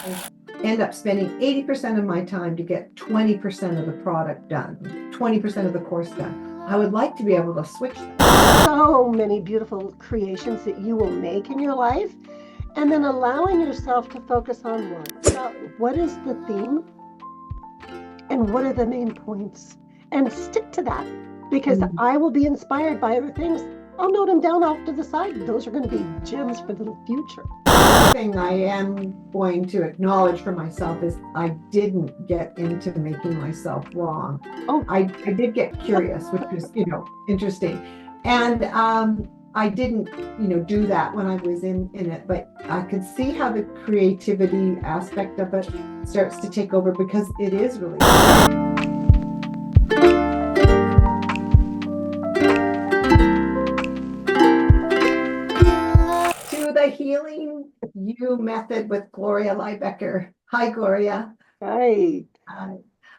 I end up spending 80% of my time to get 20% of the product done, 20% of the course done. I would like to be able to switch that. So many beautiful creations that you will make in your life, and then allowing yourself to focus on one. What is the theme and what are the main points? And stick to that, because I will be inspired by other things. I'll note them down off to the side. Those are going to be gems for the future. The thing I am going to acknowledge for myself is I didn't get into making myself wrong. Oh, I did get curious, which was, interesting. And I didn't, do that when I was in it, but I could see how the creativity aspect of it starts to take over, because it is really to the Healing You method with Gloria Lybecker. Hi, Gloria. right.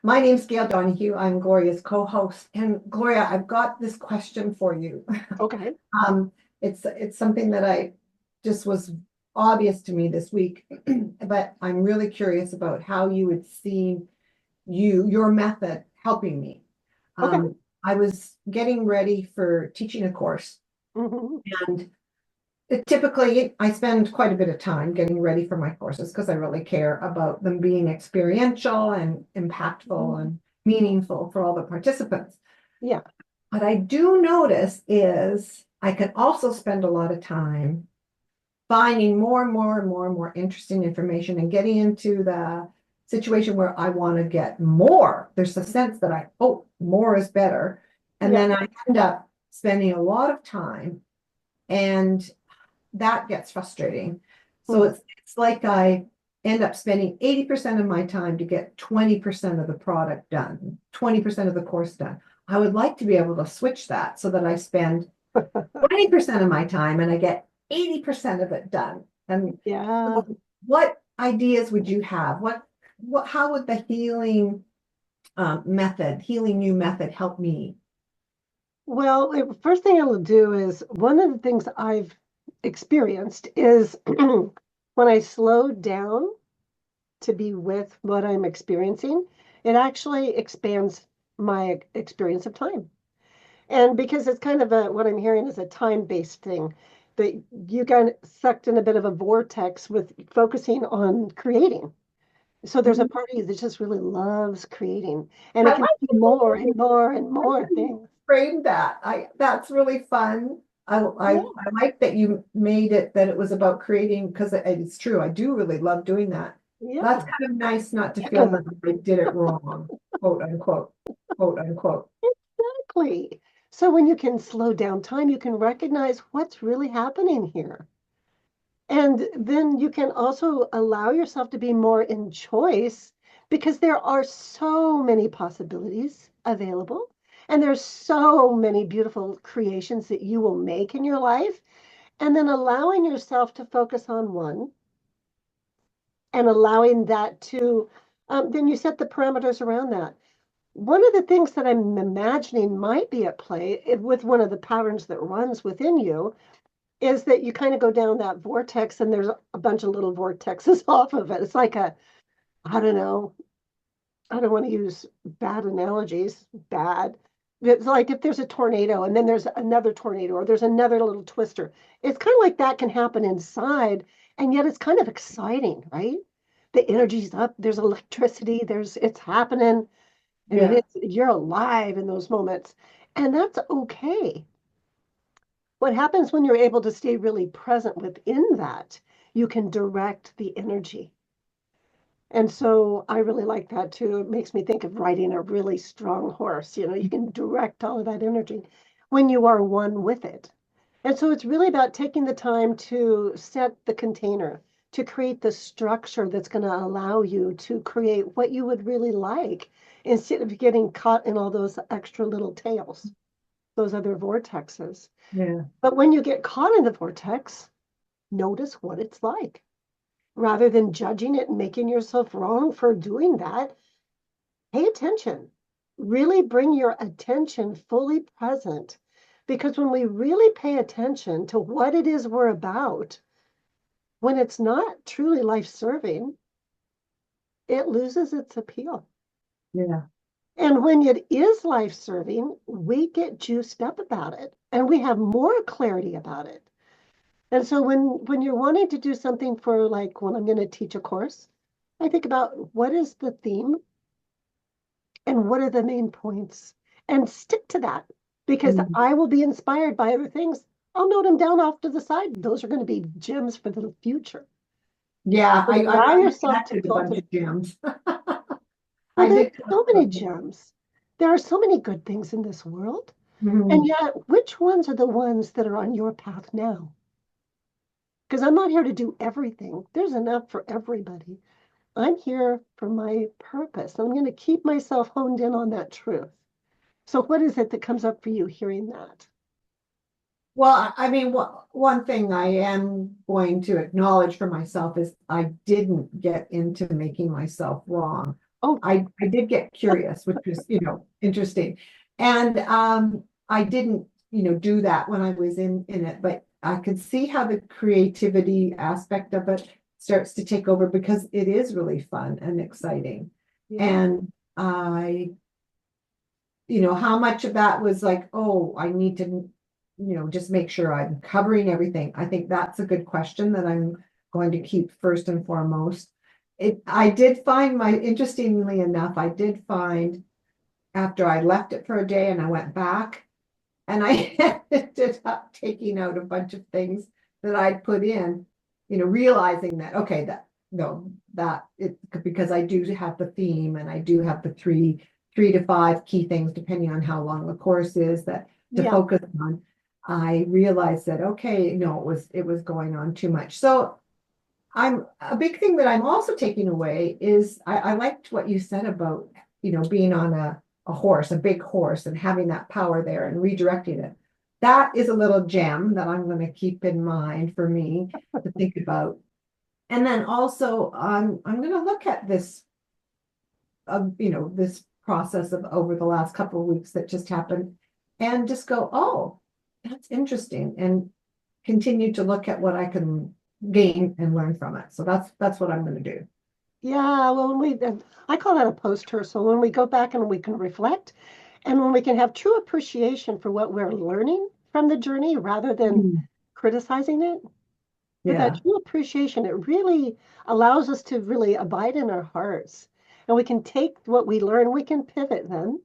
My name's Gail Donahue. I'm Gloria's co-host. And Gloria, I've got this question for you. Okay. It's something that I just was obvious to me this week, but I'm really curious about how you would see your method helping me. Okay. I was getting ready for teaching a course, and typically I spend quite a bit of time getting ready for my courses because I really care about them being experiential and impactful and meaningful for all the participants. Yeah. What I do notice is I can also spend a lot of time finding more and more and more and more interesting information and getting into the situation where I want to get more. There's a sense that more is better. And then I end up spending a lot of time, and that gets frustrating. So it's like I end up spending 80% of my time to get 20% of the product done, 20% of the course done. I would like to be able to switch that so that I spend 20% of my time and I get 80% of it done. And so what ideas would you have? How would the healing you method help me? Well, the first thing I'll do is one of the things I've experienced is when I slow down to be with what I'm experiencing, it actually expands my experience of time. And because it's kind of what I'm hearing is a time-based thing, that you got sucked in a bit of a vortex with focusing on creating. So there's a part of you that just really loves creating, and it I can like do more and more and more things. frame that. That's really fun. I Yeah. like that you made it that it was about creating, because it's true. I do really love doing that. That's Yeah. kind of nice not to feel that I did it wrong, quote unquote, quote unquote. Exactly. So when you can slow down time, you can recognize what's really happening here. And then you can also allow yourself to be more in choice, because there are so many possibilities available. And there's so many beautiful creations that you will make in your life. And then allowing yourself to focus on one and allowing that to, then you set the parameters around that. One of the things that I'm imagining might be at play with one of the patterns that runs within you is that you kind of go down that vortex and there's a bunch of little vortexes off of it. It's like I don't know, I don't want to use bad analogies, bad. It's like if there's a tornado and then there's another tornado or there's another little twister. It's kind of like that can happen inside, and yet it's kind of exciting, right? The energy's up, there's electricity, it's happening. I mean, you're alive in those moments, and that's okay. What happens when you're able to stay really present within that, you can direct the energy. And so I really like that too. It makes me think of riding a really strong horse. You can direct all of that energy when you are one with it. And so it's really about taking the time to set the container, to create the structure that's going to allow you to create what you would really like instead of getting caught in all those extra little tails, those other vortexes. Yeah. But when you get caught in the vortex, notice what it's like. Rather than judging it and making yourself wrong for doing that, pay attention. Really bring your attention fully present. Because when we really pay attention to what it is we're about, when it's not truly life serving, it loses its appeal. Yeah. And when it is life-serving, we get juiced up about it and we have more clarity about it. And so when you're wanting to do something for like when I'm going to teach a course, I think about what is the theme and what are the main points and stick to that because Mm. I will be inspired by other things. I'll note them down off to the side. Those are going to be gems for the future. Yeah, But allow I yourself to connected a bunch cultivate. of gems. Well, I there's did. so many gems. There are so many good things in this world. And Mhm. yet, which ones are the ones that are on your path now? Because I'm not here to do everything. There's enough for everybody. I'm here for my purpose. I'm going to keep myself honed in on that truth. So, what is it that comes up for you hearing that? Well, I mean, one thing I am going to acknowledge for myself is I didn't get into making myself wrong. Oh, I did get curious, which was, interesting. And I didn't, do that when I was in it, but I could see how the creativity aspect of it starts to take over because it is really fun and exciting. yeah, And I how much of that was like, oh, I need to, just make sure I'm covering everything. I think that's a good question that I'm going to keep first and foremost. I did find interestingly enough, I did find after I left it for a day and I went back and I ended up taking out a bunch of things that I'd put in, realizing that, okay, that, no, that it, because I do have the theme and I do have the three to five key things, depending on how long the course is that to yeah, focus on. I realized that, okay, no, it was going on too much. So I'm a big thing that I'm also taking away is I liked what you said about, being on a horse, a big horse, and having that power there and redirecting it. That is a little gem that I'm going to keep in mind for me to think about. And then also I'm going to look at this this process of over the last couple of weeks that just happened and just go, oh, that's interesting, and continue to look at what I can gain and learn from it. So that's what I'm going to do. yeah. Well, I call that a poster. So when we go back and we can reflect, and when we can have true appreciation for what we're learning from the journey rather than Mm. criticizing it, with that Yeah. true appreciation, it really allows us to really abide in our hearts. And we can take what we learn, we can pivot then,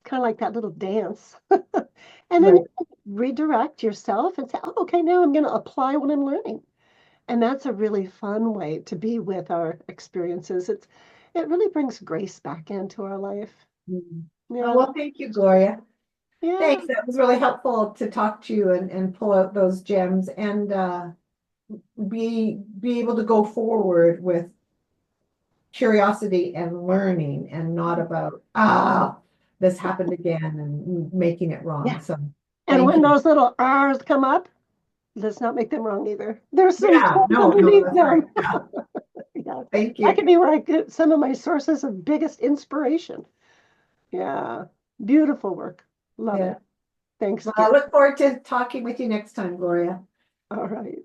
kind of like that little dance. And then you Right. can redirect yourself and say, oh, okay, now I'm going to apply what I'm learning. And that's a really fun way to be with our experiences. It really brings grace back into our life. Mm. Oh, Yeah. well, thank you, Gloria. Yeah. Thanks. That was really helpful to talk to you and pull out those gems and be able to go forward with curiosity and learning and not about, this happened again and making it wrong. Yeah. So And thank when you. those little R's come up, let's not make them wrong either. There's some Yeah, tools no, no, underneath that's right. them. Yeah, Yeah. thank That you. could be where I get some of my sources of biggest inspiration. Yeah. Beautiful work. Love Yeah. it. Thanks, Well, I dear. look forward to talking with you next time, Gloria. All right.